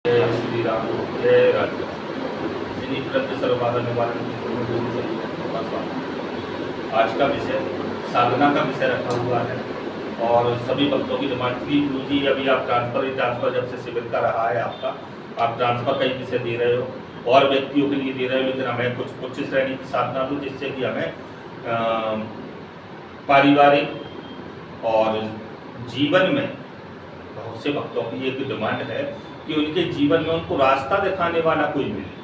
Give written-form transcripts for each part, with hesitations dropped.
जय श्री राम, जय राधे। श्री प्रत्य सर्वबाधा निवारण आज का विषय साधना का विषय रखा हुआ है और सभी भक्तों की डिमांड थी, गुरु जी अभी आप ट्रांसफर जब से शिविर का रहा है आपका, आप ट्रांसफर का ही विषय दे रहे हो और व्यक्तियों के लिए दे रहे हो, लेकिन हमें कुछ उच्च श्रेणी की साधना दो जिससे कि हमें पारिवारिक और जीवन में बहुत से भक्तों की एक डिमांड है कि उनके जीवन में उनको रास्ता दिखाने वाला कोई मिले।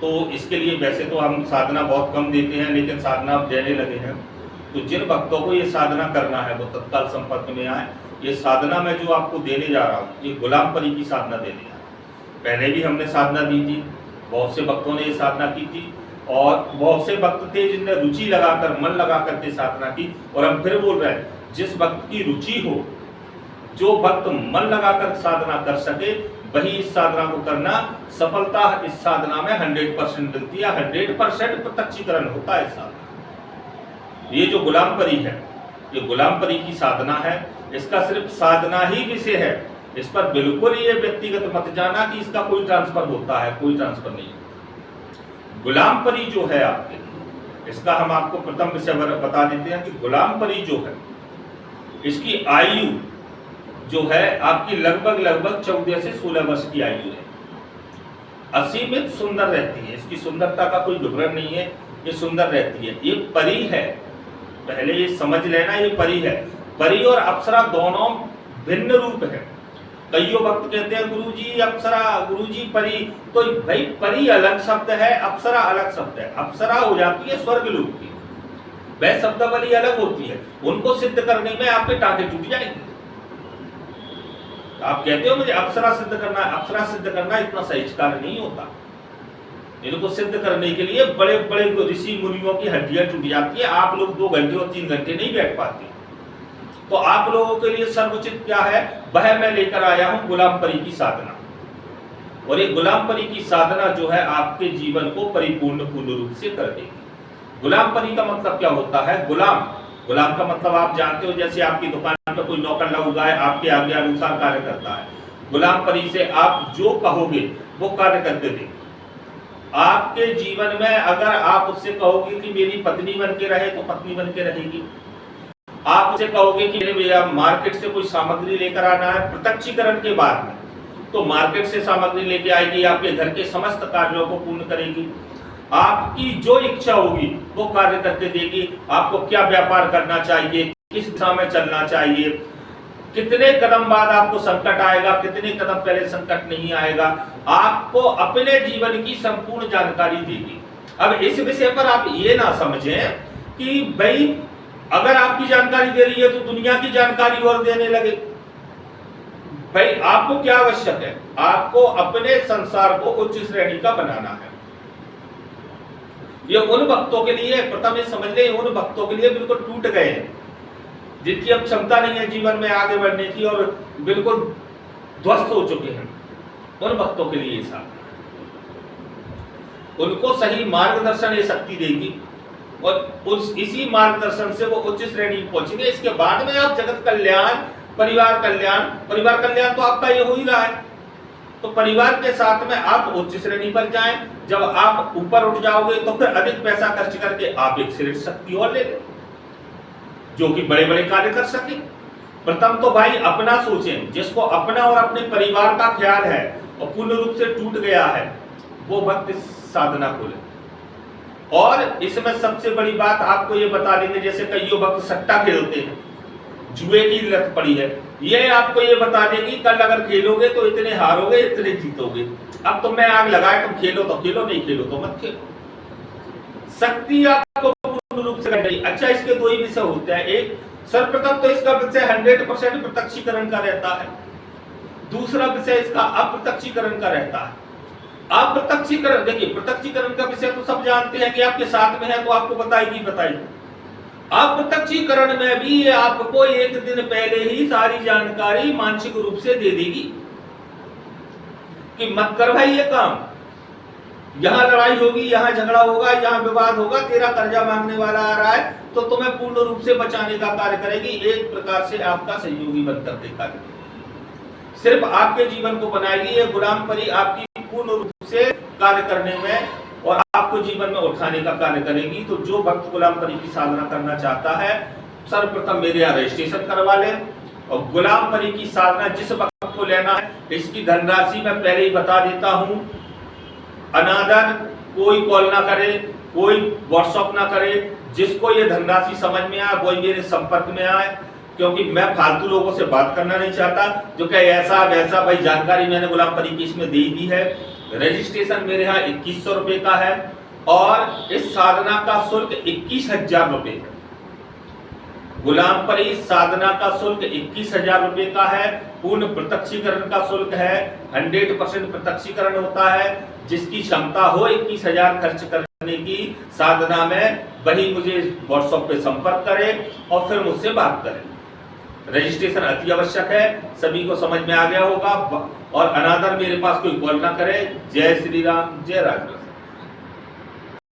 तो इसके लिए वैसे तो हम साधना बहुत कम देते हैं, लेकिन साधना अब देने लगे हैं। तो जिन भक्तों को ये साधना करना है वो तत्काल संपर्क में आए। ये साधना मैं जो आपको देने जा रहा हूँ ये गुलाम परी की साधना देने जा रहा हूँ। पहले भी हमने साधना दी थी, बहुत से भक्तों ने ये साधना की थी और बहुत से भक्त थे जिनने रुचि लगाकर मन लगा करके साधना की। और हम फिर बोल रहे हैं, जिस भक्त की रुचि हो, जो भक्त मन लगाकर साधना कर सके वही इस साधना को करना। सफलता इस साधना में 100% मिलती है, 100% प्रत्यक्षीकरण होता है साधना। ये जो गुलाम परी है ये गुलाम परी की साधना है, इसका सिर्फ साधना ही विषय है। इस पर बिल्कुल ये व्यक्तिगत मत जाना कि इसका कोई ट्रांसफर होता है, कोई ट्रांसफर नहीं। गुलाम परी जो है आपके, इसका हम आपको प्रथम विषय बता देते हैं कि गुलाम परी जो है इसकी आयु जो है आपकी लगभग 14 से 16 वर्ष की आयु है। असीमित सुंदर रहती है, इसकी सुंदरता का कोई विवरण नहीं है, ये सुंदर रहती है। ये परी है, पहले ये समझ लेना, ये परी है। परी और अप्सरा दोनों भिन्न रूप है। कईयों भक्त कहते हैं गुरुजी अप्सरा, गुरुजी परी, तो भाई परी अलग शब्द है, अप्सरा अलग शब्द है। अप्सरा हो जाती है स्वर्ग लोक की, वह शब्दावली अलग होती है। उनको सिद्ध करने में आपके टांके टूट जाएंगे। आप कहते हो मुझे अप्सरा सिद्ध करना है, अप्सरा सिद्ध करना इतना सहज कार्य नहीं होता। इनको सिद्ध करने के लिए बड़े बड़े ऋषि मुनियों की हड्डियां टूट जाती है। आप लोग 2 घंटे और 3 घंटे नहीं बैठ पाते। तो आप लोगों के लिए सर्वोचित क्या है, वह मैं लेकर आया हूं गुलाम परी की साधना। और ये गुलाम परी की साधना जो है आपके जीवन को परिपूर्ण पूर्ण रूप से कर देगी। गुलाम परी का मतलब क्या होता है? गुलाम का मतलब आप जानते हो, जैसे आपकी दुकान पर कोई नौकर लगा है, आपके आज्ञा अनुसार कार्य करता है। गुलाम परी से आप जो कहोगे वो कार्य करके देगी। आपके जीवन में अगर आप उससे कहोगे कि मेरी पत्नी बन के रहे तो पत्नी बन के रहेगी। आप उसे कहोगे कि मेरे मार्केट से कोई सामग्री लेकर आना है प्रत्यक्षीकरण के बाद में, तो मार्केट से सामग्री लेके आएगी, आपके घर के समस्त कार्यों को पूर्ण करेगी। आपकी जो इच्छा होगी वो कार्य करके देगी। आपको क्या व्यापार करना चाहिए, किस दिशा में चलना चाहिए, कितने कदम बाद आपको संकट आएगा, कितने कदम पहले संकट नहीं आएगा, आपको अपने जीवन की संपूर्ण जानकारी देगी। अब इस विषय पर आप ये ना समझें कि भाई अगर आपकी जानकारी दे रही है तो दुनिया की जानकारी और देने लगे। भाई आपको क्या आवश्यक है? आपको अपने संसार को उच्च श्रेणी का बनाना है। ये उन भक्तों के लिए, प्रथम ये समझ ले, उन भक्तों के लिए बिल्कुल टूट गए हैं जिनकी अब क्षमता नहीं है जीवन में आगे बढ़ने की और बिल्कुल ध्वस्त हो चुके हैं। उन भक्तों के लिए साधना, उनको सही मार्गदर्शन ये शक्ति देगी और इसी मार्गदर्शन से वो उच्च श्रेणी पहुंचेंगे। इसके बाद में आप जगत कल्याण, परिवार कल्याण तो आपका ये हो ही रहा है। तो परिवार के साथ में आप उच्च श्रेणी पर जाएं। जब आप ऊपर उठ जाओगे तो फिर अधिक पैसा खर्च करके आप एक श्रेष्ठ शक्ति और ले लें जो कि बड़े बड़े कार्य कर सके। प्रथम तो भाई अपना सोचें, जिसको अपना और अपने परिवार का ख्याल है और पूर्ण रूप से टूट गया है वो भक्त साधना को ले। और इसमें सबसे बड़ी बात आपको ये बता देंगे, जैसे कईयों भक्त सट्टा खेलते हैं, जुए की लत पड़ी है, ये आपको ये बता देगी कल अगर खेलोगे तो इतने हारोगे, इतने जीतोगे। अब तो मैं आग लगाए, तुम खेलो तो खेलो, नहीं खेलो तो मत खेलो। शक्ति आपको पूर्ण रूप से करनी। अच्छा, इसके 2 ही विषय होते हैं। एक, सर्वप्रथम तो इसका विषय 100% प्रत्यक्षीकरण का रहता है। दूसरा विषय इसका अप्रत्यक्षीकरण का रहता है। अप्रत्यक्षीकरण, देखिए प्रत्यक्षीकरण का विषय तो सब जानते हैं कि आपके साथ में है तो आपको बताएगी। अप्रत्यक्षीकरण में भी ये आपको एक दिन पहले ही सारी जानकारी मानसिक रूप से दे देगी कि मत कर भाई ये काम, यहां लड़ाई होगी, यहां झगड़ा होगा, यहां विवाद होगा, तेरा कर्जा मांगने वाला आ रहा है तो तुम्हें पूर्ण रूप से बचाने का कार्य करेगी। एक प्रकार से आपका सहयोगी बनकर देखा। सिर्फ आपके जीवन को बनाएगी। ये गुलाम परी आपकी पूर्ण रूप से कार्य करने में और आपको जीवन में उठाने का कार्य करेगी। तो जो भक्त गुलाम परी की साधना करना चाहता है, सर्वप्रथम मेरे यहाँ रजिस्ट्रेशन करवा ले। और गुलाम परी की साधना जिस भक्त को लेना है, इसकी धनराशि मैं पहले ही बता देता हूँ। अनादर कोई कॉल ना करे, कोई व्हाट्सअप ना करे। जिसको ये धनराशि समझ में आए वही मेरे संपर्क में आए, क्योंकि मैं फालतू लोगों से बात करना नहीं चाहता जो कि ऐसा वैसा। भाई जानकारी मैंने गुलाम परी की इसमें दे दी है। रजिस्ट्रेशन मेरे यहाँ 2100 रुपये का है और इस साधना का शुल्क 21,000 रुपये है। गुलाम परी साधना का शुल्क 21,000 रुपये का है। पूर्ण प्रत्यक्षीकरण का शुल्क है, 100% प्रत्यक्षीकरण होता है। जिसकी क्षमता हो 21,000 खर्च करने की साधना में, वही मुझे व्हाट्सएप पे संपर्क करे और फिर मुझसे बात करें। रजिस्ट्रेशन अति आवश्यक है, सभी को समझ में आ गया होगा। और अनादर मेरे पास कोई कॉल ना करे। जय श्री राम, जय राजराज।